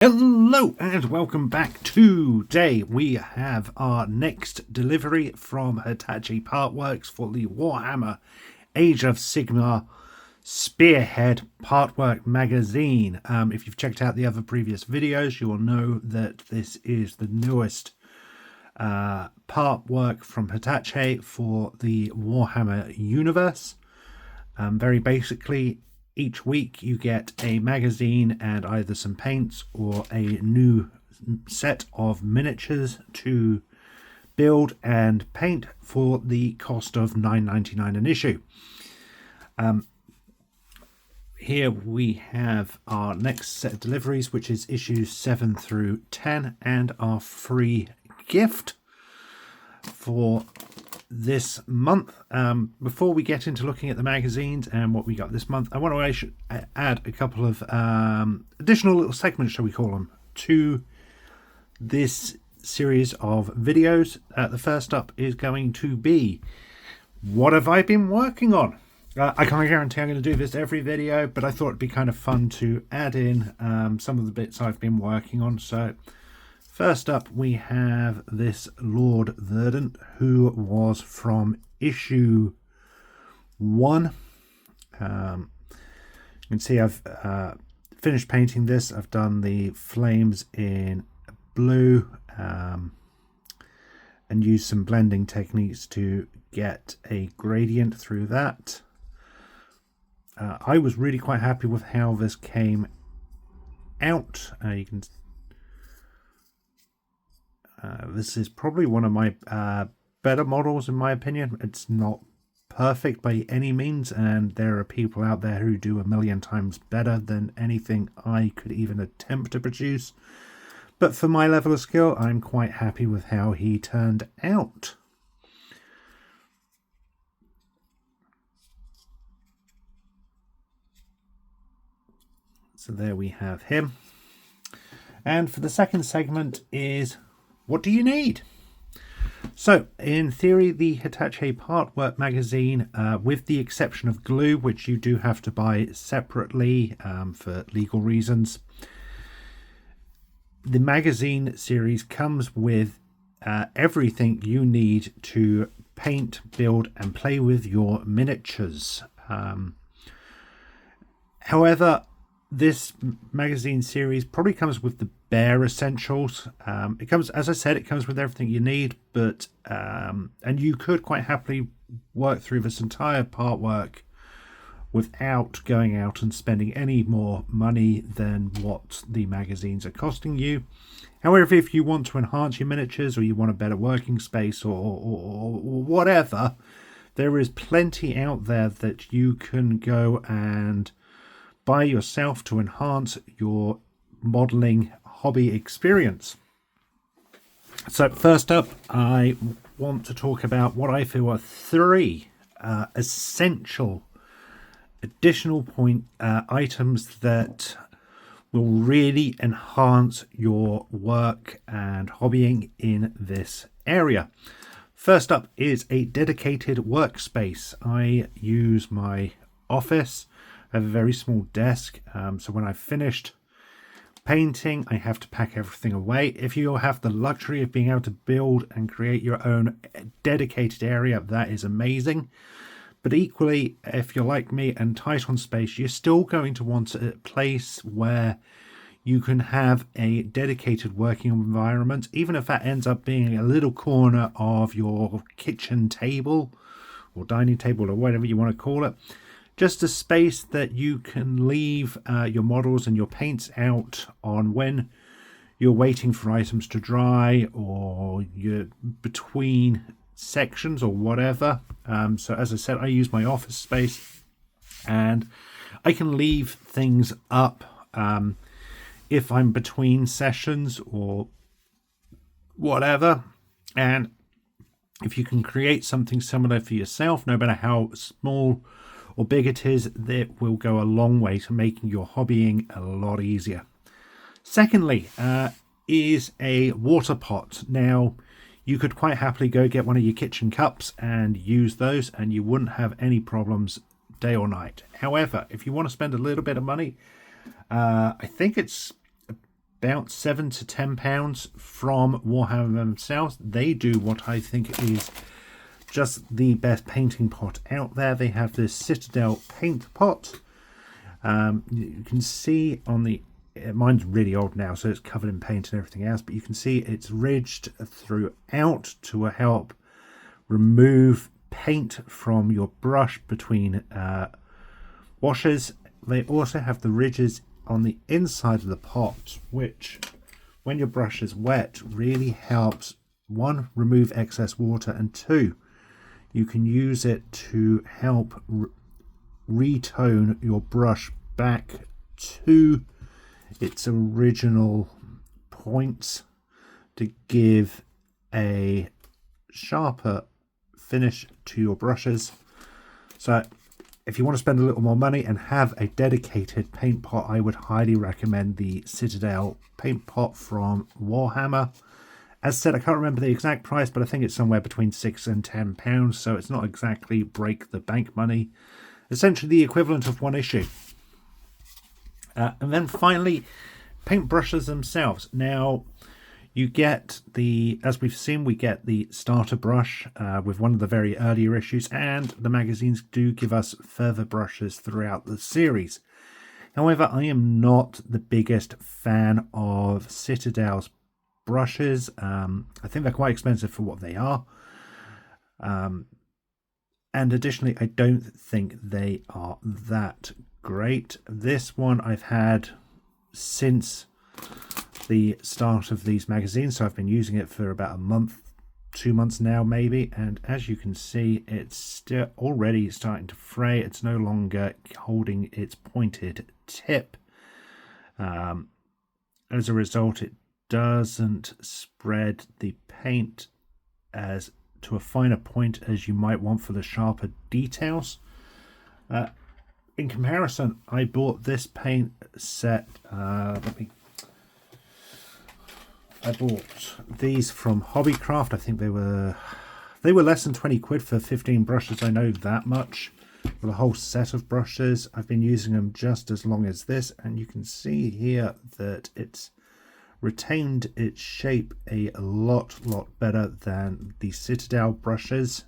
Hello and welcome back. Today we have our next delivery from Hitachi Partworks for the Warhammer Age of Sigmar Spearhead Partwork magazine. If you've checked out the other previous videos, you will know that this is the newest partwork from Hitachi for the Warhammer universe. Very basically, each week you get a magazine and either some paints or a new set of miniatures to build and paint for the cost of $9.99 an issue. Here we have our next set of deliveries, which is issues 7 through 10, and our free gift for this month. Before we get into looking at the magazines and what we got this month, I want to add a couple of additional little segments, shall we call them, to this series of videos. The first up is going to be, what have I been working on? I can't guarantee I'm going to do this every video, but I thought it'd be kind of fun to add in some of the bits I've been working on. So first up, we have this Lord Verdant, who was from issue 1. You can see I've finished painting this. I've done the flames in blue and used some blending techniques to get a gradient through that. I was really quite happy with how this came out. You can this is probably one of my better models in my opinion. It's not perfect by any means, and there are people out there who do a million times better than anything I could even attempt to produce. But for my level of skill, I'm quite happy with how he turned out. So there we have him. And for the second segment is, what do you need? So, in theory, the Hitachi Partwork magazine, with the exception of glue, which you do have to buy separately for legal reasons, the magazine series comes with everything you need to paint, build, and play with your miniatures. However, this magazine series probably comes with the bare essentials. It comes, as I said, it comes with everything you need, but and you could quite happily work through this entire partwork without going out and spending any more money than what the magazines are costing you. However, if you want to enhance your miniatures, or you want a better working space, or whatever, there is plenty out there that you can go and buy yourself to enhance your modeling hobby experience. So first up, I want to talk about what I feel are 3 essential additional items that will really enhance your work and hobbying in this area. First up is a dedicated workspace. I use my office. I have a very small desk, so when I've finished painting, I have to pack everything away. If you have the luxury of being able to build and create your own dedicated area, that is amazing. But equally, if you're like me and tight on space, you're still going to want a place where you can have a dedicated working environment, even if that ends up being a little corner of your kitchen table or dining table or whatever you want to call it. Just a space that you can leave your models and your paints out on when you're waiting for items to dry, or you're between sections or whatever. So as I said, I use my office space, and I can leave things up if I'm between sessions or whatever. And if you can create something similar for yourself, no matter how small or big it is, that will go a long way to making your hobbying a lot easier. Secondly, is a water pot. Now, you could quite happily go get one of your kitchen cups and use those, and you wouldn't have any problems day or night. However, if you want to spend a little bit of money, I think it's about £7 to £10 from Warhammer themselves. They do what I think is just the best painting pot out there. They have this Citadel paint pot. You can see on the, mine's really old now, so it's covered in paint and everything else, but you can see it's ridged throughout to help remove paint from your brush between washes. They also have the ridges on the inside of the pot, which when your brush is wet really helps, one, remove excess water, and two, you can use it to help retone your brush back to its original points to give a sharper finish to your brushes. So if you want to spend a little more money and have a dedicated paint pot, I would highly recommend the Citadel paint pot from Warhammer. As said, I can't remember the exact price, but I think it's somewhere between £6 and £10, so it's not exactly break the bank money. Essentially the equivalent of one issue. And then finally, paintbrushes themselves. Now, you get the, as we've seen, we get the starter brush with one of the very earlier issues, and the magazines do give us further brushes throughout the series. However, I am not the biggest fan of Citadel's brushes. I think they're quite expensive for what they are. And additionally, I don't think they are that great. This one I've had since the start of these magazines, so I've been using it for about a month, 2 months now maybe, and as you can see, it's still already starting to fray. It's no longer holding its pointed tip. As a result, it doesn't spread the paint as to a finer point as you might want for the sharper details. In comparison, I bought this paint set, I bought these from Hobbycraft. I think they were less than 20 quid for 15 brushes. I know that much. For a whole set of brushes. I've been using them just as long as this, and you can see here that it's retained its shape a lot better than the Citadel brushes.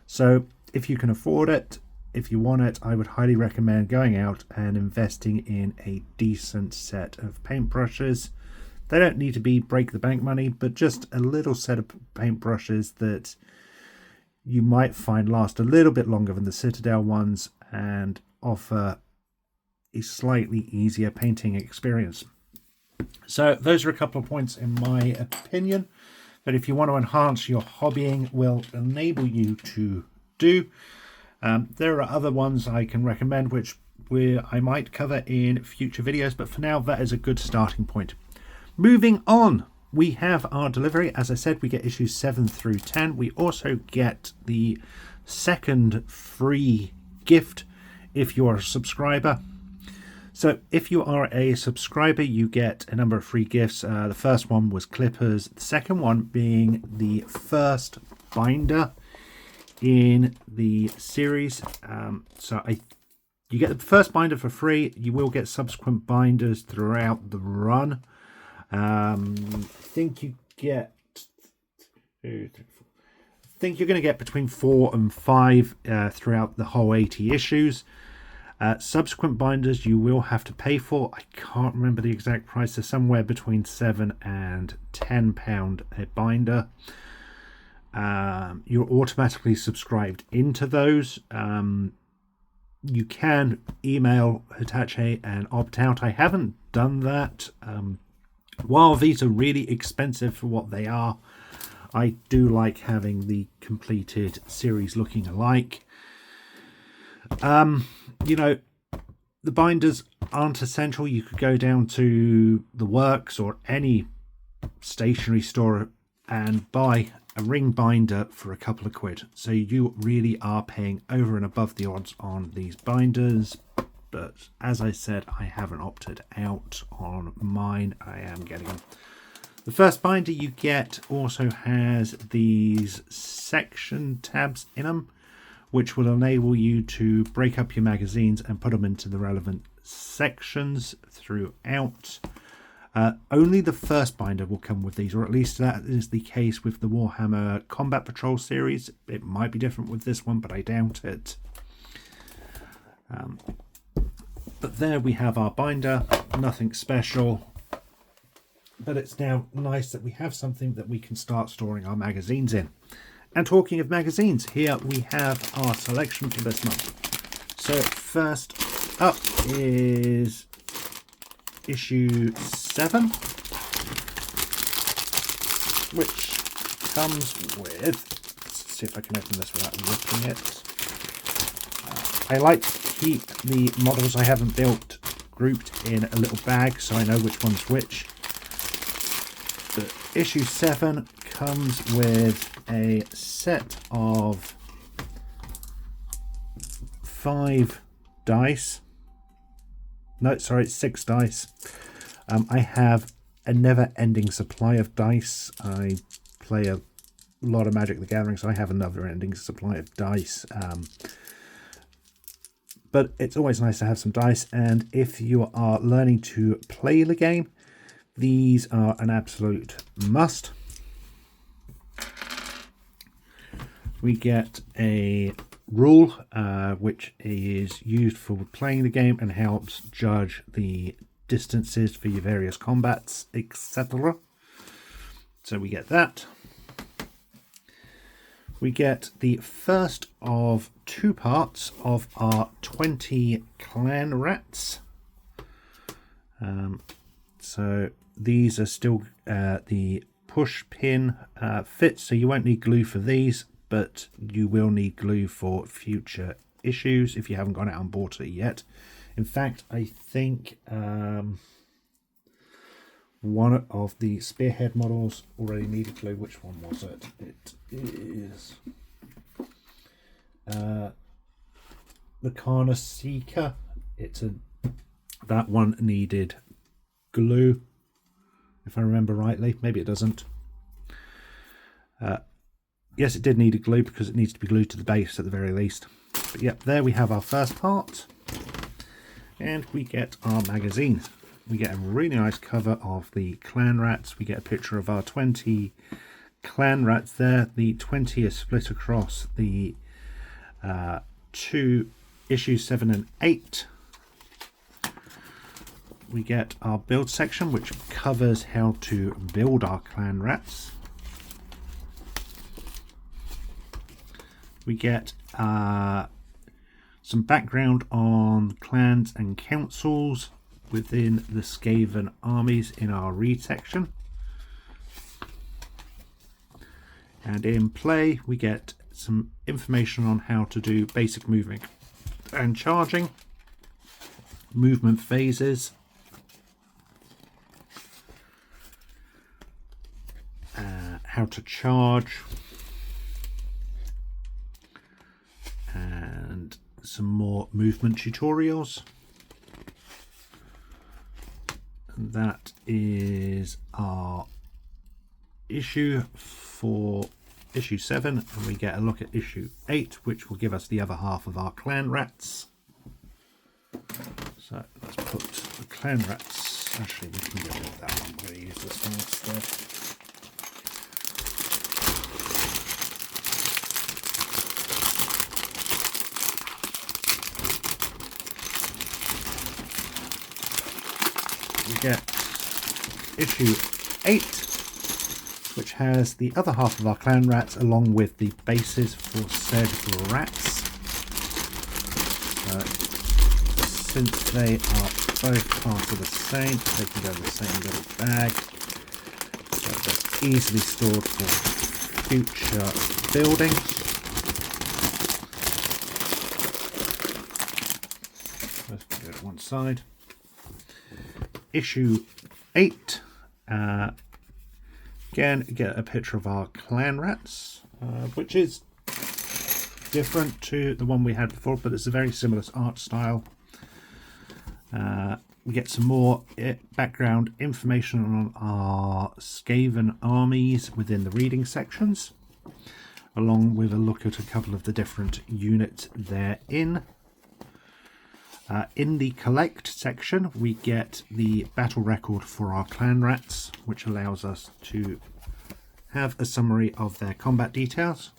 So if you can afford it, if you want it, I would highly recommend going out and investing in a decent set of paintbrushes. They don't need to be break the bank money, but just a little set of paintbrushes that you might find last a little bit longer than the Citadel ones and offer a slightly easier painting experience. So those are a couple of points in my opinion that if you want to enhance your hobbying will enable you to do. There are other ones I can recommend which I might cover in future videos, but for now that is a good starting point. Moving on, we have our delivery. As I said, we get issues 7 through 10. We also get the second free gift if you are a subscriber. So if you are a subscriber, you get a number of free gifts. The first one was clippers. The second one being the first binder in the series. You get the first binder for free. You will get subsequent binders throughout the run. I think you get 2, 3, 4. I think you're going to get between 4 and 5 throughout the whole 80 issues. Subsequent binders you will have to pay for. I can't remember the exact price. They're somewhere between £7 and £10 a binder. You're automatically subscribed into those. You can email Hitachi and opt out. I haven't done that. While these are really expensive for what they are, I do like having the completed series looking alike. You know, the binders aren't essential. You could go down to the Works or any stationery store and buy a ring binder for a couple of quid. So you really are paying over and above the odds on these binders. But as I said, I haven't opted out on mine. I am getting them. The first binder you get also has these section tabs in them, which will enable you to break up your magazines and put them into the relevant sections throughout. Only the first binder will come with these, or at least that is the case with the Warhammer Combat Patrol series. It might be different with this one, but I doubt it. But there we have our binder, nothing special. But it's now nice that we have something that we can start storing our magazines in. And talking of magazines, here we have our selection for this month. So first up is issue 7, which comes with, let's see if I can open this without ripping it. I like to keep the models I haven't built grouped in a little bag so I know which one's which. But issue 7 comes with a set of 5 dice. No, sorry, it's 6 dice. I have a never-ending supply of dice. I play a lot of Magic the Gathering, so I have a never-ending supply of dice. But it's always nice to have some dice, and if you are learning to play the game, these are an absolute must. We get a rule which is used for playing the game and helps judge the distances for your various combats, etc. So we get that. We get the first of 2 parts of our 20 clan rats. So these are still the push pin fits, so you won't need glue for these, but you will need glue for future issues if you haven't gone out and bought it yet. In fact, I think one of the Spearhead models already needed glue. Which one was it? It is the Kana Seeker. That one needed glue, if I remember rightly. Maybe it doesn't. Yes, it did need a glue because it needs to be glued to the base at the very least. But yep, there we have our first part. And we get our magazine. We get a really nice cover of the clan rats. We get a picture of our 20 clan rats there. The 20 is split across the 2 issues 7 and 8. We get our build section, which covers how to build our clan rats. We get some background on clans and councils within the Skaven armies in our read section. And in play, we get some information on how to do basic moving and charging, movement phases, how to charge, and some more movement tutorials. And that is our issue for issue 7, and we get a look at issue 8, which will give us the other half of our clan rats. So let's put the clan rats, actually we can get rid of that one, we're going to use this one instead. We get issue 8, which has the other half of our clan rats along with the bases for said rats. Since they are both part of the same, they can go in the same little bag. So they're easily stored for future building. Let's go to one side. Issue 8. Again, get a picture of our clan rats, which is different to the one we had before, but it's a very similar art style. We get some more background information on our Skaven armies within the reading sections, along with a look at a couple of the different units they're in. In the collect section, we get the battle record for our clan rats, which allows us to have a summary of their combat details.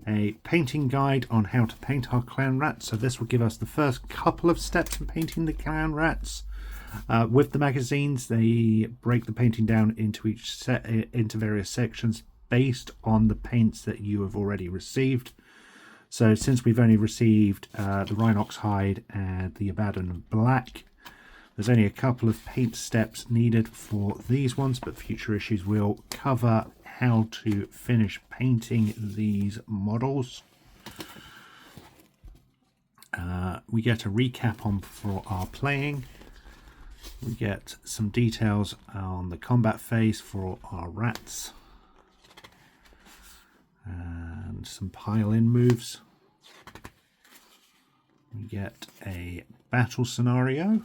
A painting guide on how to paint our clan rats. So this will give us the first couple of steps in painting the clan rats. With the magazines, they break the painting down into various sections based on the paints that you have already received. So since we've only received the Rhinox hide and the Abaddon black, there's only a couple of paint steps needed for these ones, but future issues will cover how to finish painting these models. We get a recap on for our playing. We get some details on the combat phase for our rats. And some pile-in moves. We get a battle scenario.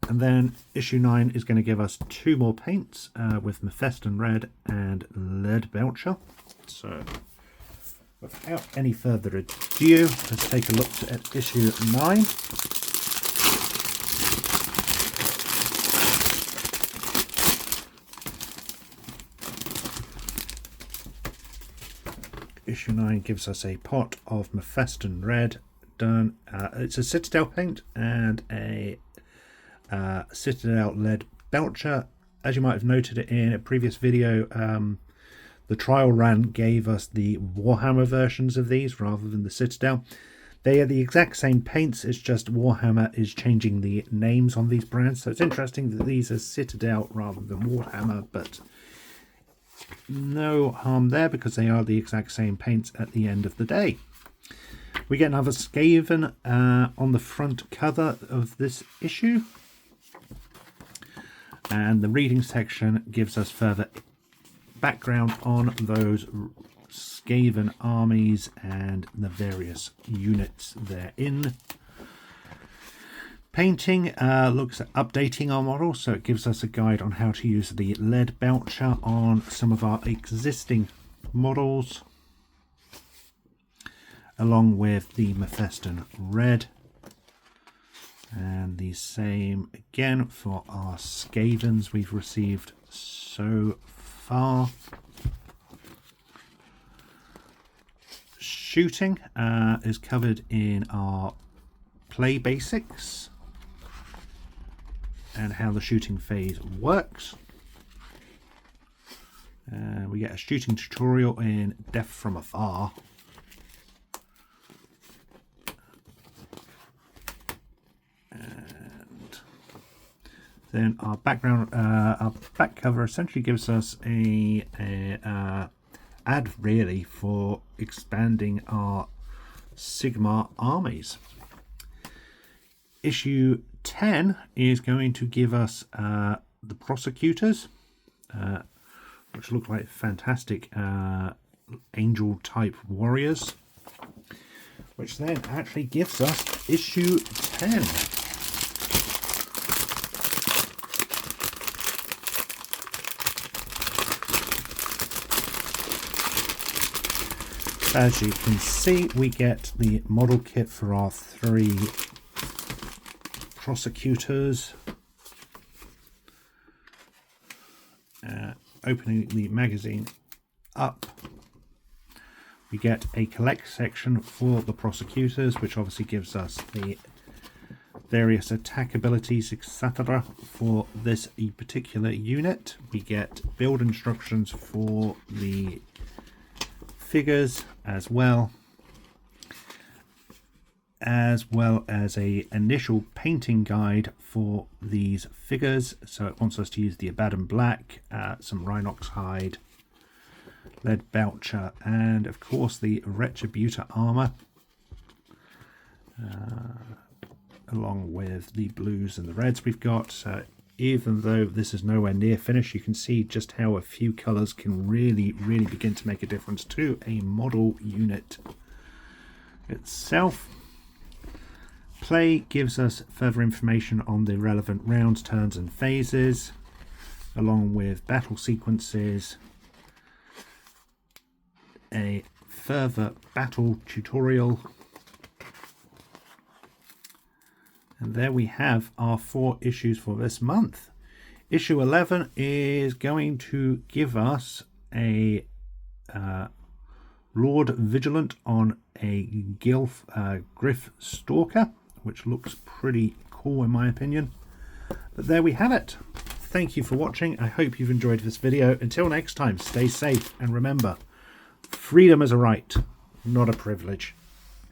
And then issue 9 is going to give us 2 more paints with Mephiston Red and Lead Belcher. So without any further ado, let's take a look at issue 9. Issue 9 gives us a pot of Mephiston Red done. It's a Citadel paint and a Citadel Lead Belcher. As you might have noted in a previous video, the trial run gave us the Warhammer versions of these rather than the Citadel. They are the exact same paints, it's just Warhammer is changing the names on these brands. So it's interesting that these are Citadel rather than Warhammer, but no harm there because they are the exact same paints at the end of the day. We get another Skaven on the front cover of this issue. And the reading section gives us further background on those Skaven armies and the various units they're in. Painting looks at updating our model, so it gives us a guide on how to use the Lead Belcher on some of our existing models, along with the Mephiston Red. And the same again for our Skavens we've received so far. Shooting is covered in our play basics and how the shooting phase works. We get a shooting tutorial in Death from Afar. Then our background, our back cover essentially gives us a ad really for expanding our Sigmar armies. Issue 10 is going to give us the prosecutors, which look like fantastic angel type warriors, which then actually gives us issue 10. As you can see, we get the model kit for our 3 prosecutors. Opening the magazine up, we get a collect section for the prosecutors, which obviously gives us the various attack abilities, etc. for this particular unit. We get build instructions for the figures as well as a initial painting guide for these figures. So it wants us to use the Abaddon black, some Rhinox hide, Lead Belcher, and of course the Retributor armor, along with the blues and the reds we've got. So even though this is nowhere near finished, you can see just how a few colors can really begin to make a difference to a model unit itself. Play gives us further information on the relevant rounds, turns and phases, along with battle sequences, a further battle tutorial. And there we have our 4 issues for this month. Issue 11 is going to give us a Lord Vigilant on a Griff Stalker, which looks pretty cool in my opinion. But there we have it. Thank you for watching. I hope you've enjoyed this video. Until next time, stay safe and remember, freedom is a right, not a privilege.